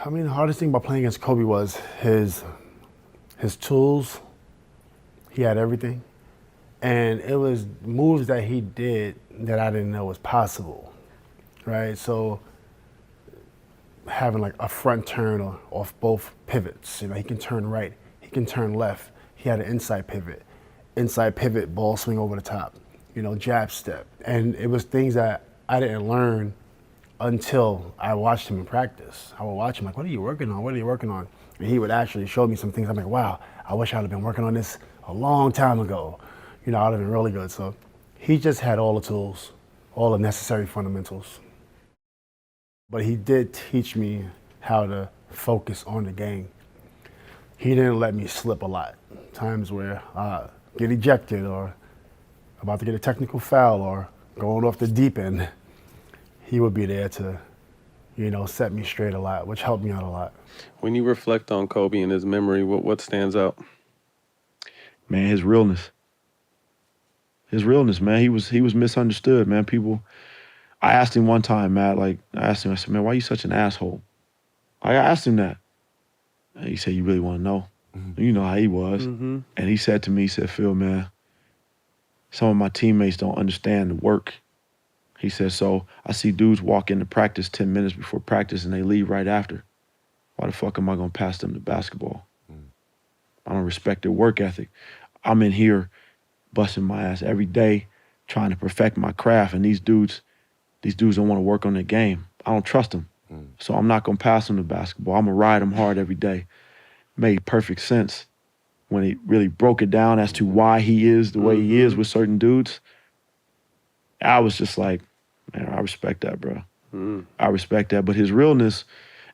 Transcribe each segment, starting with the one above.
I mean, the hardest thing about playing against Kobe was his tools. He had everything. And it was moves that he did that I didn't know was possible, right? So having like a front turn off both pivots, he can turn right, he can turn left. He had an inside pivot, ball swing over the top, jab step. And it was things that I didn't learn until I watched him in practice. I would watch him like, what are you working on? What are you working on? And he would actually show me some things. I'm like, wow, I wish I would have been working on this a long time ago. I would have been really good. So he just had all the tools, all the necessary fundamentals. But he did teach me how to focus on the game. He didn't let me slip a lot. Times where I get ejected or about to get a technical foul or going off the deep end, he would be there to, set me straight a lot, which helped me out a lot. When you reflect on Kobe and his memory, what stands out? Man, his realness. His realness, man. He was misunderstood, man. I asked him one time, Matt, I said, man, why are you such an asshole? I asked him that. And he said, you really want to know? Mm-hmm. You know how he was. Mm-hmm. And he said to me, Phil, man, some of my teammates don't understand the work. He said, so I see dudes walk into practice 10 minutes before practice and they leave right after. Why the fuck am I going to pass them the basketball? I don't respect their work ethic. I'm in here busting my ass every day trying to perfect my craft, and these dudes don't want to work on their game. I don't trust them. So I'm not going to pass them the basketball. I'm going to ride them hard every day. Made perfect sense when he really broke it down as to why he is the way he is with certain dudes. I was just like, man, I respect that, bro. I respect that. But his realness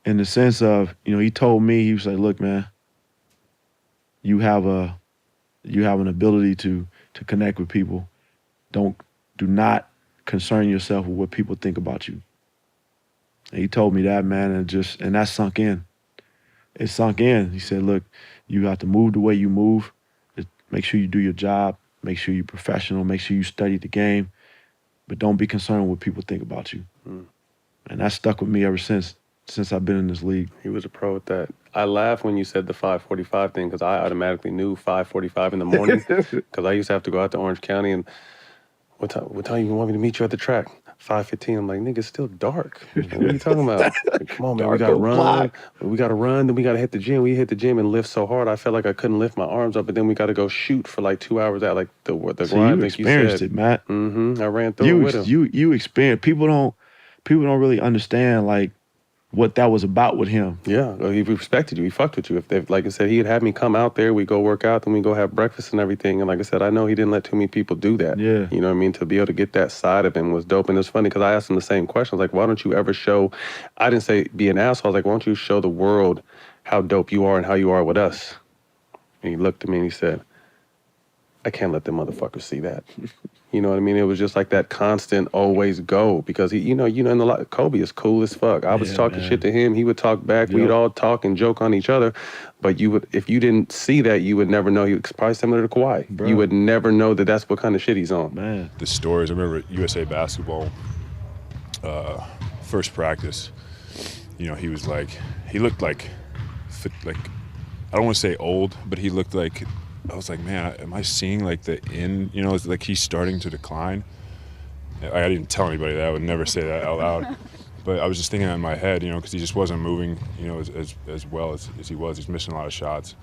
in the sense of, he told me, he was like, look, man, you have an ability to connect with people. Do not concern yourself with what people think about you. And he told me that, man, and that sunk in. It sunk in. He said, look, you have to move the way you move. Make sure you do your job. Make sure you're professional. Make sure you study the game. But don't be concerned with what people think about you. And that stuck with me ever since I've been in this league. He was a pro at that. I laughed when you said the 5:45 thing because I automatically knew 5:45 in the morning because I used to have to go out to Orange County and what time you want me to meet you at the track? 5:15. I'm like, nigga, it's still dark. What are you talking about? Like, come on, man, we gotta run. We gotta run, then we gotta hit the gym. We hit the gym and lift so hard, I felt like I couldn't lift my arms up, but then we gotta go shoot for like 2 hours at like the grind. So you experienced it, Matt. I ran through it with him. You experienced. People don't really understand like what that was about with him. Yeah, he respected you. He fucked with you. If like I said, he'd have me come out there, we go work out, then we go have breakfast and everything. And like I said, I know he didn't let too many people do that. Yeah. You know what I mean? To be able to get that side of him was dope. And it's funny because I asked him the same question. I was like, why don't you ever show, I didn't say be an asshole. I was like, why don't you show the world how dope you are and how you are with us? And he looked at me and he said, I can't let them motherfuckers see that. You know what I mean? It was just like that constant always go because he, and Kobe is cool as fuck. I was talking shit to him. He would talk back. Yep. We'd all talk and joke on each other. But if you didn't see that, you would never know. He was probably similar to Kawhi. Bro. You would never know that that's what kind of shit he's on. Man. The stories, I remember at USA Basketball, first practice, he was like, he looked like, I don't want to say old, but he looked like, I was like, man, am I seeing like the end? It's like he's starting to decline. I didn't tell anybody that. I would never say that out loud. But I was just thinking that in my head, because he just wasn't moving, as well as he was. He's missing a lot of shots.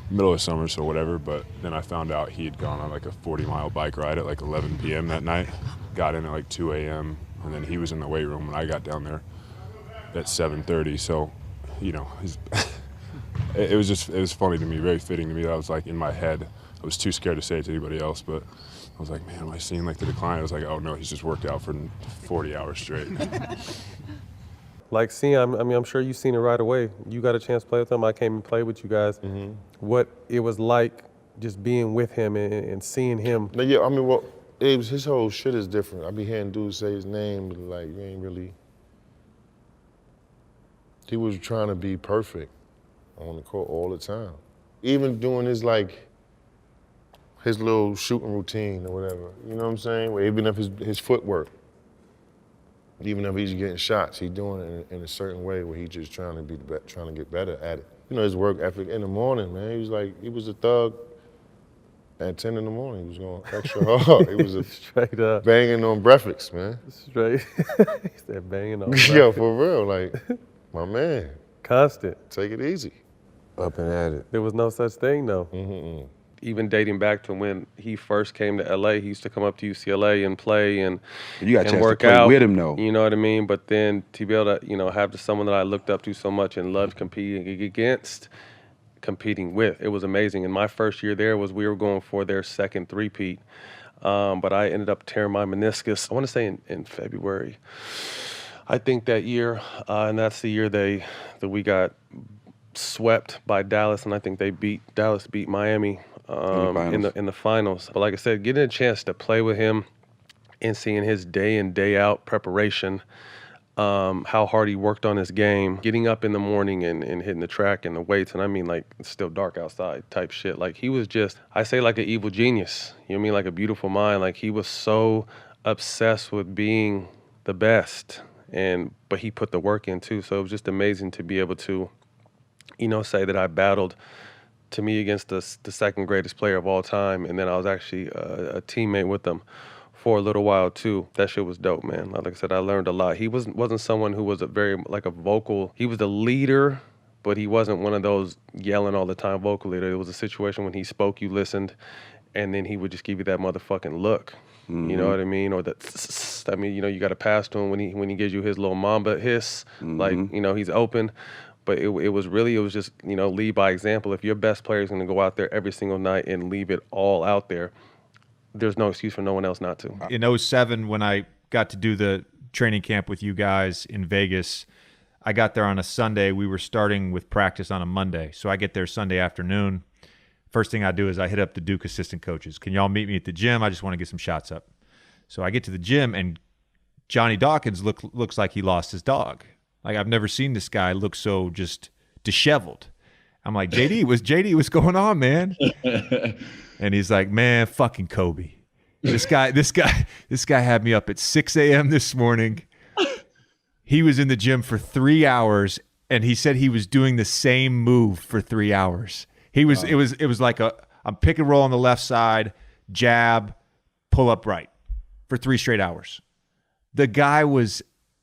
Middle of summer, so whatever. But then I found out he had gone on like a 40-mile bike ride at like 11 p.m. that night. Got in at like 2 a.m. And then he was in the weight room when I got down there at 7:30. So, it was funny to me, very fitting to me that I was like in my head. I was too scared to say it to anybody else, but I was like, man, am I seeing like the decline? I was like, oh no, he's just worked out for 40 hours straight. Like I'm sure you've seen it right away. You got a chance to play with him. I came and played with you guys. Mm-hmm. What it was like just being with him and seeing him. Yeah, his whole shit is different. I be hearing dudes say his name, but like, you ain't really. He was trying to be perfect on the court all the time. Even doing his little shooting routine or whatever, you know what I'm saying? Even if his footwork. Even if he's getting shots, he's doing it in a certain way where he's just trying to get better at it. You know, his work ethic in the morning, man. He was a thug. At 10 in the morning, he was going extra hard. He was Straight up. banging on breakfast, man. Straight. He said banging on. Yo, for real, like, my man. Constant. Take it easy. Up and at it. There was no such thing, though. Mm-hmm. Even dating back to when he first came to LA, he used to come up to UCLA and play and You got a chance to work play out with him, though. You know what I mean? But then to be able to, have someone that I looked up to so much and loved competing against, competing with, it was amazing. And my first year there we were going for their second three-peat, but I ended up tearing my meniscus. I want to say in February. I think that year, and that's the year that we got swept by Dallas, and I think Dallas beat Miami in the finals. But like I said, getting a chance to play with him and seeing his day in, day out preparation, how hard he worked on his game, getting up in the morning and hitting the track and the weights, and I mean, like, it's still dark outside type shit. Like, he was just, I say, like an evil genius. You know what I mean? Like a beautiful mind. Like, he was so obsessed with being the best, but he put the work in too. So it was just amazing to be able to, say that I battled, to me, against the second greatest player of all time, and then I was actually a teammate with him for a little while too. That shit was dope, man. Like I said, I learned a lot. He wasn't someone who was a vocal. He was the leader, but he wasn't one of those yelling all the time vocal leader. It was a situation when he spoke, you listened, and then he would just give you that motherfucking look. Mm-hmm. You know what I mean? Or you got to pass to him when he gives you his little Mamba hiss, like, he's open. But it was just, lead by example. If your best player is going to go out there every single night and leave it all out there, there's no excuse for no one else not to. In 2007, when I got to do the training camp with you guys in Vegas, I got there on a Sunday. We were starting with practice on a Monday. So I get there Sunday afternoon. First thing I do is I hit up the Duke assistant coaches. Can y'all meet me at the gym? I just want to get some shots up. So I get to the gym, and Johnny Dawkins looks like he lost his dog. Like, I've never seen this guy look so just disheveled. I'm like, JD, what's going on, man? And he's like, man, fucking Kobe. This guy had me up at 6 a.m. this morning. He was in the gym for 3 hours, and he said he was doing the same move for 3 hours. It was like I'm pick and roll on the left side, jab, pull up right for 3 straight hours. The guy was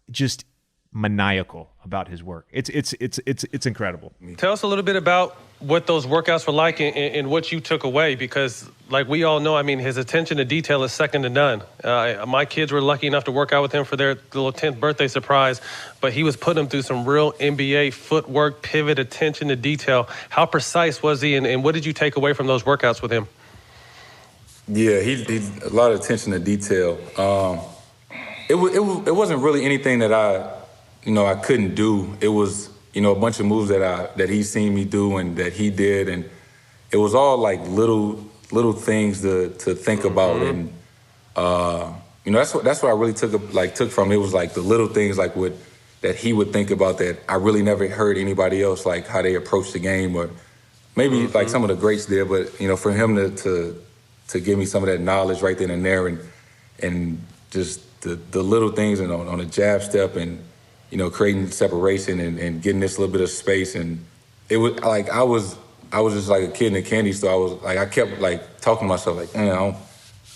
just maniacal about his work. It's incredible. Tell us a little bit about what those workouts were like and what you took away, because like we all know, I mean, his attention to detail is second to none. My kids were lucky enough to work out with him for their little 10th birthday surprise, but he was putting them through some real NBA footwork, pivot, attention to detail. How precise was he, and what did you take away from those workouts with him? Yeah, he a lot of attention to detail. It wasn't really anything that I couldn't do. It was, a bunch of moves that he seen me do and that he did, and it was all like little things to think about, and that's what I really took from it. Was like the little things like that he would think about that I really never heard anybody else, like how they approach the game, or maybe like some of the greats did, but for him to give me some of that knowledge right then and there, and just the little things and on a jab step, and creating separation and getting this little bit of space. And it was like I was just like a kid in a candy store. I kept like talking to myself like, man,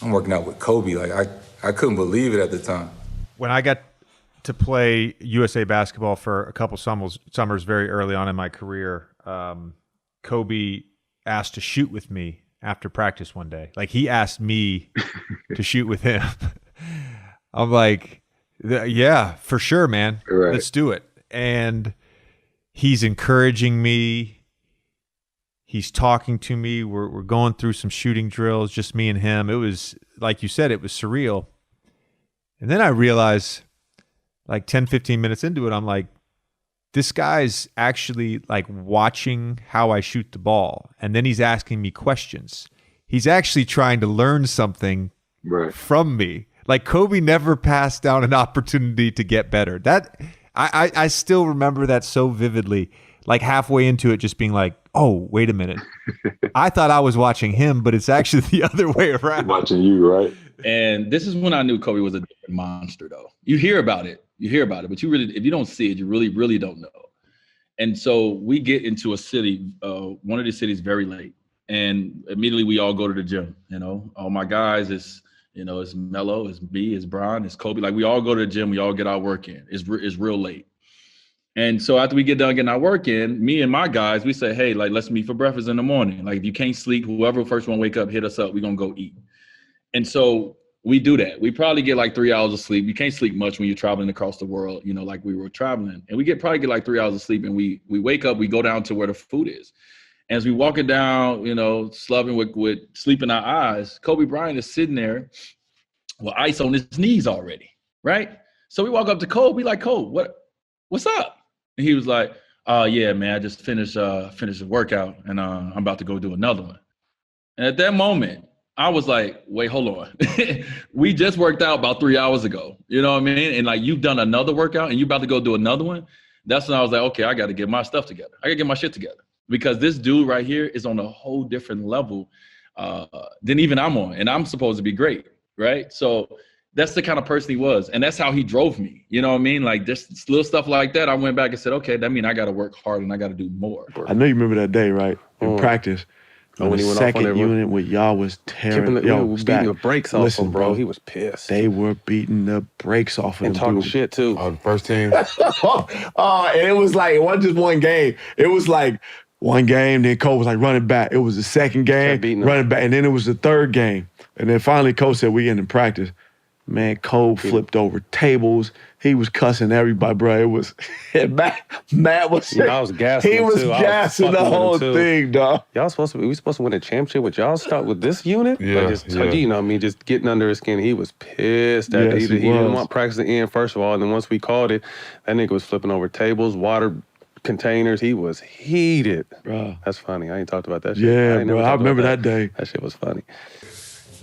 I'm working out with Kobe. Like I couldn't believe it at the time. When I got to play USA basketball for a couple summers very early on in my career, Kobe asked to shoot with me after practice one day. Like, he asked me to shoot with him. I'm like, yeah, for sure, man. Right. Let's do it. And he's encouraging me. He's talking to me. We're going through some shooting drills, just me and him. It was, like you said, it was surreal. And then I realized, like 10, 15 minutes into it, I'm like, this guy's actually like watching how I shoot the ball. And then he's asking me questions. He's actually trying to learn something from me. Like, Kobe never passed down an opportunity to get better. That I still remember that so vividly. Like, halfway into it, just being like, "Oh, wait a minute! I thought I was watching him, but it's actually the other way around." Watching you, right? And this is when I knew Kobe was a different monster, though. You hear about it, You hear about it, but if you don't see it, you really, really don't know. And so we get into a city, one of the cities very late. And immediately we all go to the gym, all my guys, it's Melo, it's me, it's Brian, it's Kobe. Like we all go to the gym, we all get our work in. It's real late. And so after we get done getting our work in, me and my guys, we say, hey, like, let's meet for breakfast in the morning. Like if you can't sleep, whoever first one wake up, hit us up, we're gonna go eat. And so we do that. We probably get like 3 hours of sleep. You can't sleep much when you're traveling across the world, like we were traveling. And we probably get like 3 hours of sleep, and we wake up, we go down to where the food is. And as we walking down, slubbing with sleep in our eyes, Kobe Bryant is sitting there with ice on his knees already, right? So we walk up to Kobe, we like, Kobe, what's up? And he was like, yeah, man, I just finished a workout, and I'm about to go do another one. And at that moment, I was like, wait, hold on. We just worked out about 3 hours ago. You know what I mean? And like, you've done another workout and you're about to go do another one. That's when I was like, okay, I got to get my stuff together. I got to get my shit together, because this dude right here is on a whole different level than even I'm on. And I'm supposed to be great, right? So that's the kind of person he was. And that's how he drove me. You know what I mean? Like just little stuff like that. I went back and said, okay, that means I got to work hard and I got to do more. I know you remember that day, right? In practice. When the second unit with y'all was tearing, beating the brakes off him, bro. He was pissed. They were beating the brakes off of him. And talking shit, too. The first team. And it was like, it wasn't just one game. It was like one game, then Cole was like running back. It was the second game, running back, and then it was the third game. And then finally, Cole said, we in practice. Man, Cole flipped over tables. He was cussing everybody, bro. It was Matt was. I was gassing. He was gassing the whole thing, dog. We supposed to win a championship with y'all. Start with this unit. Yeah, just getting under his skin. He was pissed that he didn't want practice to end first of all, and then once we called it, that nigga was flipping over tables, water containers. He was heated. Bro, that's funny. I ain't talked about that shit. Yeah, bro. I remember that day. That shit was funny.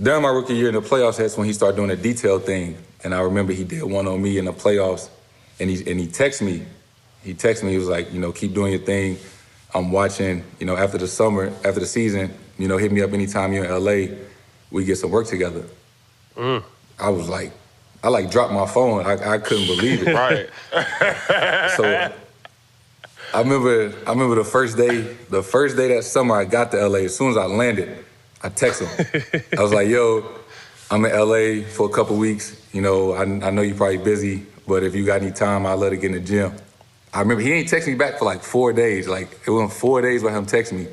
During my rookie year in the playoffs, that's when he started doing the detail thing. And I remember he did one on me in the playoffs, and he texted me. He texted me, he was like, keep doing your thing. I'm watching, after the season, hit me up anytime you're in LA, we get some work together. I was like, I dropped my phone. I couldn't believe it. Right. So I remember the first day that summer I got to LA, as soon as I landed, I text him. I was like, yo, I'm in LA for a couple weeks. I know you're probably busy, but if you got any time, I'll let it get in the gym. I remember he ain't text me back for like 4 days. Like it went 4 days by him texting me.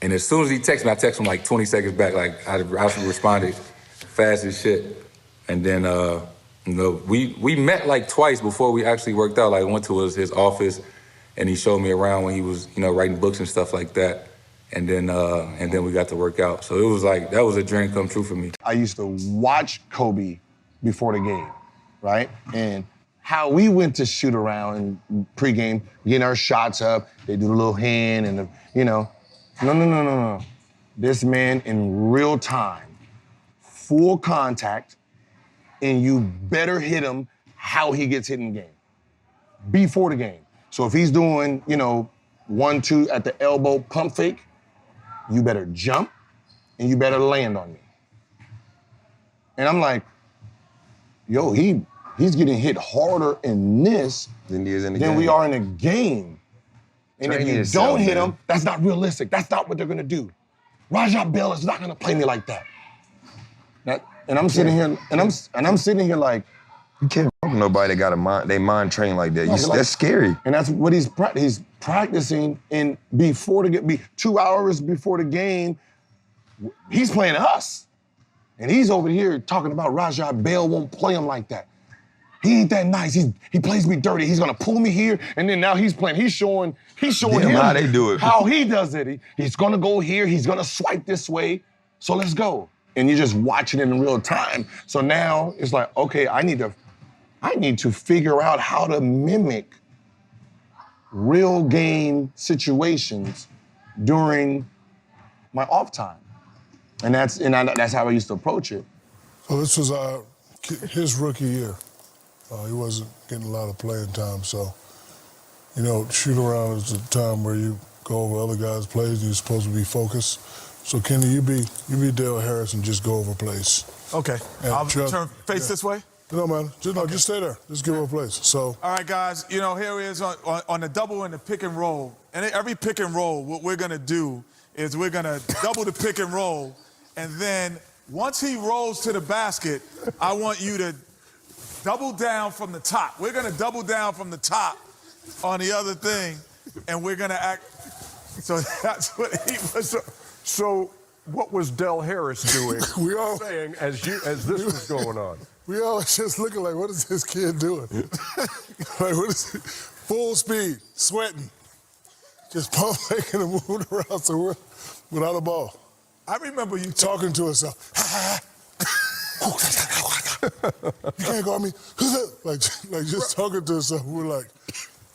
And as soon as he texted me, I texted him like 20 seconds back. Like I responded fast as shit. And then, we met like twice before we actually worked out. Like I went to his office and he showed me around when he was, writing books and stuff like that. And then we got to work out. So it was like, that was a dream come true for me. I used to watch Kobe before the game, right? And how we went to shoot around in pregame, getting our shots up, they do the little hand and No. This man in real time, full contact, and you better hit him how he gets hit in the game, before the game. So if he's doing, 1-2 at the elbow pump fake, you better jump and you better land on me. And I'm like, yo, he's getting hit harder in this than we are in a game. And if you don't hit him, that's not realistic. That's not what they're gonna do. Rajah Bell is not gonna play me like that. And I'm sitting here, and I'm sitting here like, you can't fuck with nobody that got a mind, they mind trained like that. That's scary. And that's what he's practicing. And 2 hours before the game, he's playing us. And he's over here talking about Rajah Bell won't play him like that. He ain't that nice. He plays me dirty. He's gonna pull me here, and then now he's playing. He's showing him how they do it. How he does it. He's gonna go here. He's gonna swipe this way. So let's go. And you're just watching it in real time. So now it's like, okay, I need to figure out how to mimic real game situations during my off time. And that's how I used to approach it. So this was his rookie year. He wasn't getting a lot of playing time, so, shoot around is a time where you go over other guys' plays and you're supposed to be focused. So Kenny, you be Dale Harris and just go over plays. Okay. And I'll turn face this way? It don't matter. Just stay there. Just give him a place. So. All right, guys. You know, here he is on the double and the pick and roll. And every pick and roll, what we're gonna do is we're gonna double the pick and roll, and then once he rolls to the basket, I want you to double down from the top. We're gonna double down from the top on the other thing, and we're gonna act. So that's what he was. So what was Del Harris doing? We all saying as this was going on. We all just looking like, what is this kid doing? Like, what is it? Full speed, sweating, just pump faking and moving around somewhere without a ball. I remember you talking to herself. You can't go on me. Like just talking to herself. We're like,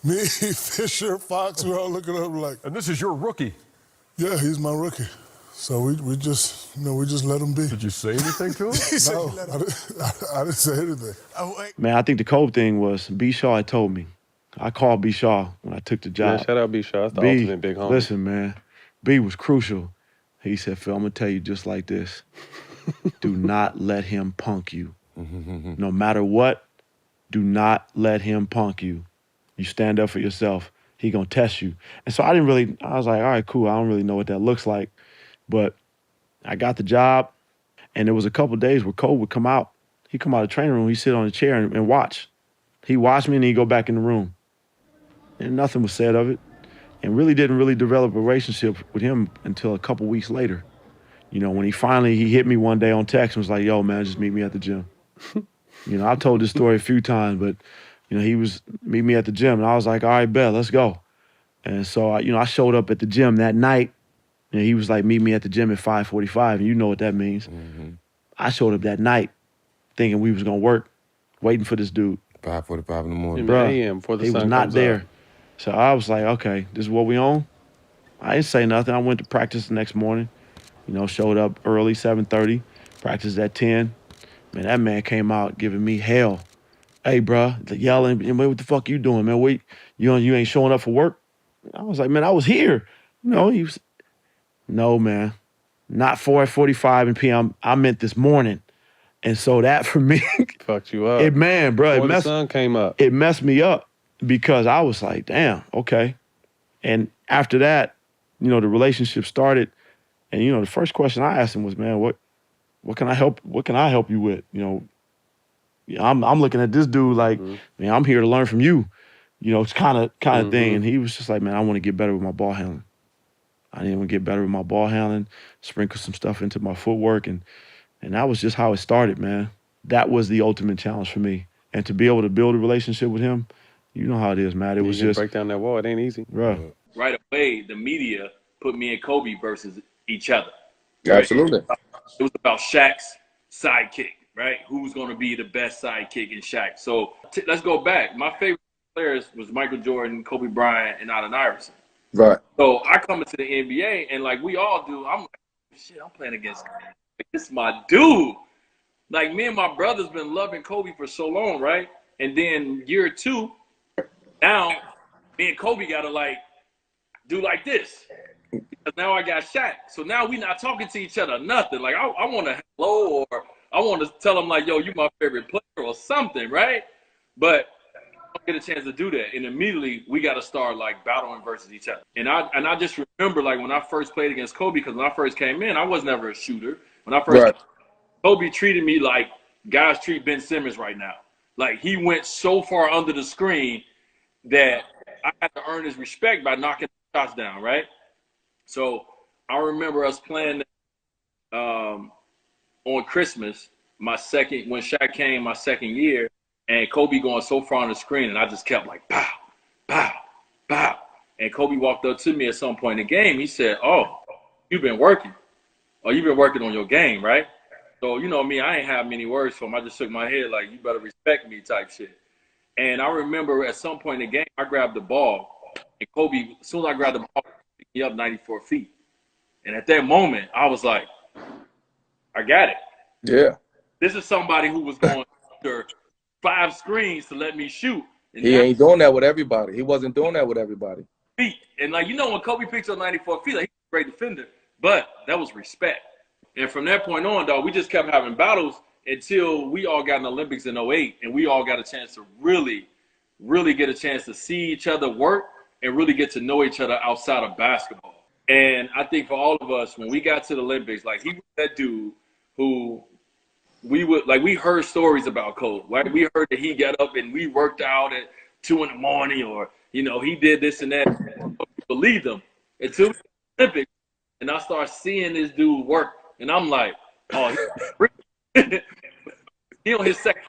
me, Fisher, Fox, we're all looking up like. And this is your rookie. Yeah, he's my rookie. So we just, we just let him be. Did you say anything to him? No, I didn't say anything. Man, I think the Kobe thing was B. Shaw had told me. I called B. Shaw when I took the job. Man, shout out B. Shaw. That's the ultimate big homie. Listen, man, B was crucial. He said, Phil, I'm going to tell you just like this. Do not let him punk you. No matter what, do not let him punk you. You stand up for yourself. He going to test you. And so I was like, all right, cool. I don't really know what that looks like. But I got the job, and there was a couple of days where Kobe would come out. He'd come out of the training room. He'd sit on a chair and watch. He'd watch me, and he'd go back in the room. And nothing was said of it. And really didn't develop a relationship with him until a couple weeks later. You know, when he hit me one day on text and was like, yo, man, just meet me at the gym. I've told this story a few times, but, he was meet me at the gym. And I was like, all right, bet, let's go. And so, I showed up at the gym that night. And he was like, meet me at the gym at 5:45, and you know what that means. I showed up that night thinking we was going to work, waiting for this dude. 5:45 in the morning. Bruh, he was not there. So I was like, okay, this is what we on? I didn't say nothing. I went to practice the next morning. Showed up early, 7:30, practiced at 10. Man, that man came out giving me hell. Hey, bruh, yelling, what the fuck you doing, man? Wait, you ain't showing up for work? I was like, man, I was here. He was... No, man, not 4:45 p.m. I meant this morning. And so that for me fucked you up. The sun came up. It messed me up because I was like, damn, okay. And after that, the relationship started. And the first question I asked him was, man, what can I help you with? I'm looking at this dude like, man, I'm here to learn from you. It's kind of thing. And he was just like, man, I want to get better with my ball handling. I didn't even get better with my ball handling, sprinkle some stuff into my footwork, and that was just how it started, man. That was the ultimate challenge for me. And to be able to build a relationship with him, you know how it is, man. It was just break down that wall. It ain't easy. Right. Right away, the media put me and Kobe versus each other. Right? Absolutely. It was about Shaq's sidekick, right? Who's going to be the best sidekick in Shaq? So let's go back. My favorite players was Michael Jordan, Kobe Bryant, and Allen Iverson. Right. So I come into the NBA, and like we all do, I'm like, shit, I'm playing against Kobe. This is my dude. Like, me and my brother's been loving Kobe for so long, right? And then year 2, now me and Kobe got to like do like this. Because now I got Shaq. So now we not talking to each other, nothing. Like, I want to hello, or I want to tell him like, yo, you my favorite player or something, right? But don't get a chance to do that, and immediately we got to start like battling versus each other. And I just remember like when I first played against Kobe, because when I first came in, I was never a shooter. When I first Kobe treated me like guys treat Ben Simmons right now. Like, he went so far under the screen that I had to earn his respect by knocking shots down, right? So I remember us playing on Christmas, when Shaq came my second year. And Kobe going so far on the screen, and I just kept like, pow, pow, pow. And Kobe walked up to me at some point in the game. He said, oh, you've been working. Oh, you've been working on your game, right? So, you know me, I ain't have many words for him. I just shook my head like, you better respect me type shit. And I remember at some point in the game, I grabbed the ball. And Kobe, as soon as I grabbed the ball, he picked me up 94 feet. And at that moment, I was like, I got it. Yeah. This is somebody who was going under 5 screens to let me shoot. And he ain't doing that with everybody. He wasn't doing that with everybody. Feet. And like, when Kobe picks up 94 feet, like, he's a great defender, but that was respect. And from that point on, dog, we just kept having battles, until we all got in the Olympics in 08 and we all got a chance to really get a chance to see each other work and really get to know each other outside of basketball. And I think for all of us, when we got to the Olympics, like he was that dude who we heard stories about Kobe, right? We heard that he got up and we worked out at 2 in the morning, or, you know, he did this and that. We believed him until the Olympics. And I start seeing this dude work. And I'm like, oh, he on his second.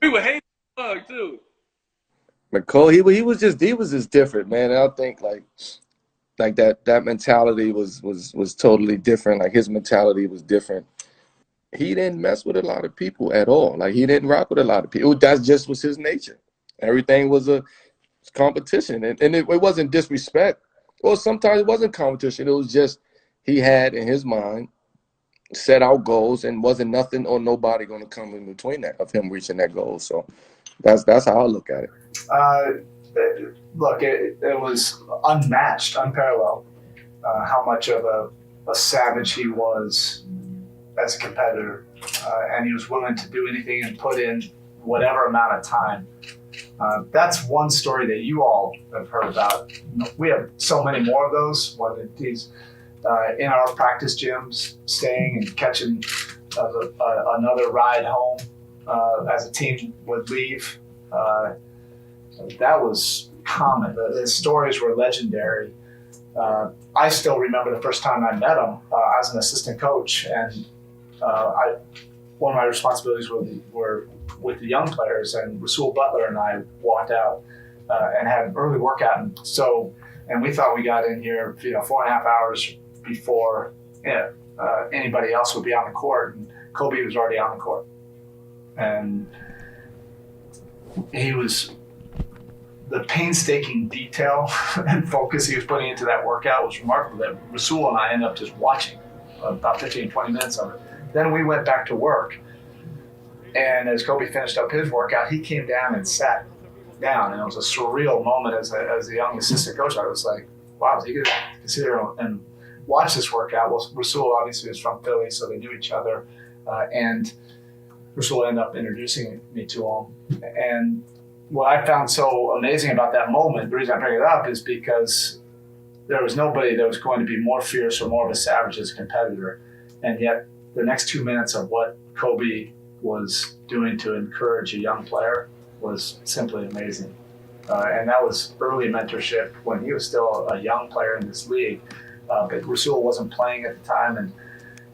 We were hating the bug too. Nicole, he was just different, man. And I think like that mentality was totally different. Like his mentality was different. He didn't mess with a lot of people at all. Like he didn't rock with a lot of people. That just was his nature. Everything was a competition, and it wasn't disrespect. Well, sometimes it wasn't competition. It was just he had in his mind set out goals, and wasn't nothing or nobody going to come in between that of him reaching that goal. So that's how I look at it. Look, it was unmatched, unparalleled. How much of a savage he was as a competitor, and he was willing to do anything and put in whatever amount of time. That's one story that you all have heard about. We have so many more of those. Whether he's in our practice gyms, staying and catching another ride home as a team would leave. That was common. The stories were legendary. I still remember the first time I met him as an assistant coach, and one of my responsibilities were with the young players, and Rasul Butler and I walked out and had an early workout. And we thought we got in here, 4.5 hours before anybody else would be on the court, and Kobe was already on the court. And the painstaking detail and focus he was putting into that workout was remarkable, that Rasul and I ended up just watching about 15, 20 minutes of it. Then we went back to work, and as Kobe finished up his workout, he came down and sat down, and it was a surreal moment as a young assistant coach. I was like, wow, is he going to sit here and watch this workout? Well, Rasul obviously is from Philly, so they knew each other, and Rasul ended up introducing me to him. And what I found so amazing about that moment, the reason I bring it up, is because there was nobody that was going to be more fierce or more of a savage as a competitor. And yet the next 2 minutes of what Kobe was doing to encourage a young player was simply amazing. And that was early mentorship when he was still a young player in this league. But Rasul wasn't playing at the time,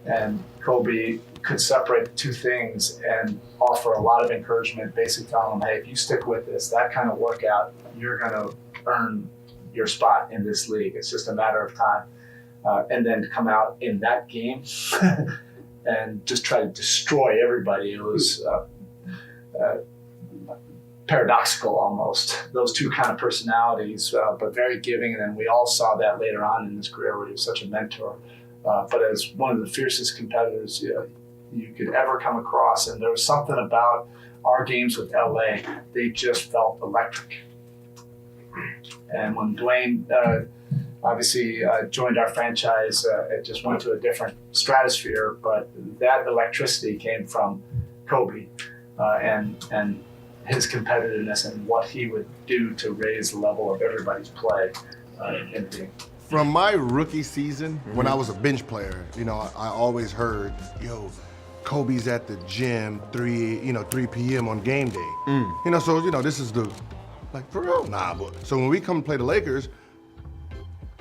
and Kobe could separate the two things and offer a lot of encouragement, basically telling him, hey, if you stick with this, that kind of workout, you're going to earn your spot in this league. It's just a matter of time. And then to come out in that game and just try to destroy everybody. It was paradoxical almost, those two kind of personalities, but very giving. And then we all saw that later on in his career where he was such a mentor. But as one of the fiercest competitors you could ever come across. And there was something about our games with LA, they just felt electric. And when Dwyane obviously joined our franchise, it just went to a different stratosphere, but that electricity came from Kobe and his competitiveness and what he would do to raise the level of everybody's play in the game. From my rookie season, when I was a bench player, I always heard, Kobe's at the gym 3 p.m. on game day. So this is for real? Nah, but so when we come play the Lakers,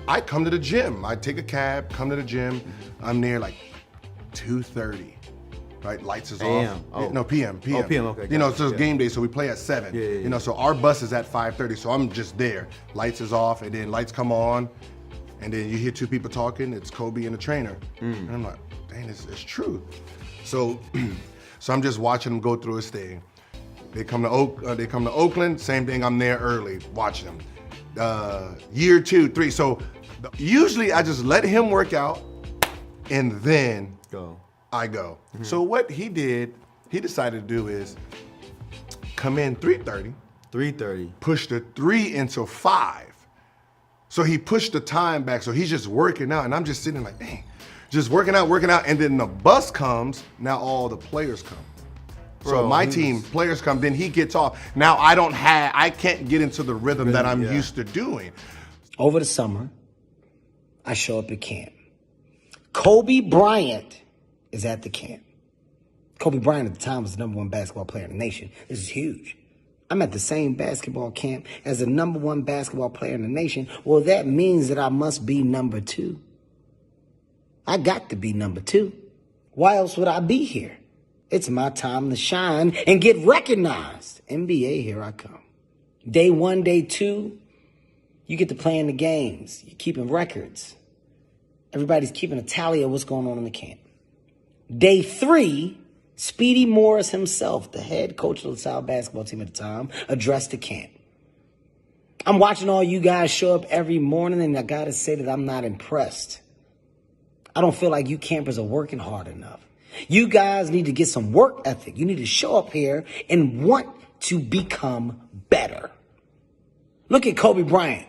I come to the gym. I take a cab, come to the gym. I'm there 2:30. Right, lights is off. Oh. No, PM. Oh, PM, okay. So it's game day, so we play at 7. Yeah. So our bus is at 5:30, so I'm just there. Lights is off, and then lights come on, and then you hear two people talking. It's Kobe and the trainer, and I'm like, dang, it's true. So I'm just watching them go through his thing. They come to Oakland, same thing. I'm there early watching them. Year 2, 3. So usually I just let him work out, and then I go. So what he decided to do is come in 3:30. 3:30. Push the 3 until 5. So he pushed the time back. So he's just working out. And I'm just sitting like, dang, just working out. And then the bus comes. Now all the players come. So Bro, my team, players come, then he gets off. Now I can't get into the rhythm that I'm used to doing. Over the summer, I show up at camp. Kobe Bryant is at the camp. Kobe Bryant at the time was the #1 basketball player in the nation. This is huge. I'm at the same basketball camp as the #1 basketball player in the nation. Well, that means that I must be number 2. I got to be number 2. Why else would I be here? It's my time to shine and get recognized. NBA, here I come. Day 1, day 2, you get to play in the games. You're keeping records. Everybody's keeping a tally of what's going on in the camp. Day 3, Speedy Morris himself, the head coach of the South basketball team at the time, addressed the camp. I'm watching all you guys show up every morning, and I gotta say that I'm not impressed. I don't feel like you campers are working hard enough. You guys need to get some work ethic. You need to show up here and want to become better. Look at Kobe Bryant.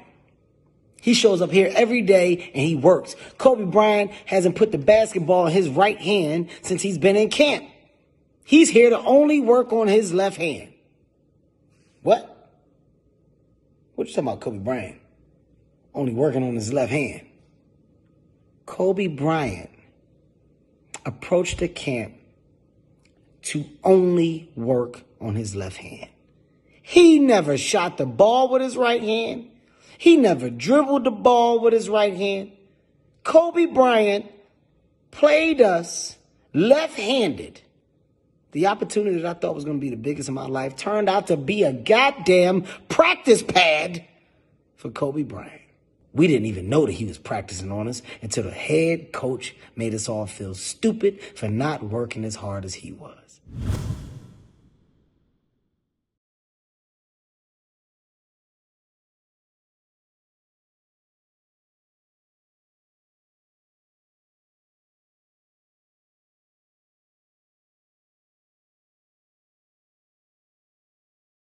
He shows up here every day and he works. Kobe Bryant hasn't put the basketball in his right hand since he's been in camp. He's here to only work on his left hand. What? What you talking about, Kobe Bryant? Only working on his left hand. Kobe Bryant approached the camp to only work on his left hand. He never shot the ball with his right hand. He never dribbled the ball with his right hand. Kobe Bryant played us left-handed. The opportunity that I thought was going to be the biggest in my life turned out to be a goddamn practice pad for Kobe Bryant. We didn't even know that he was practicing on us until the head coach made us all feel stupid for not working as hard as he was.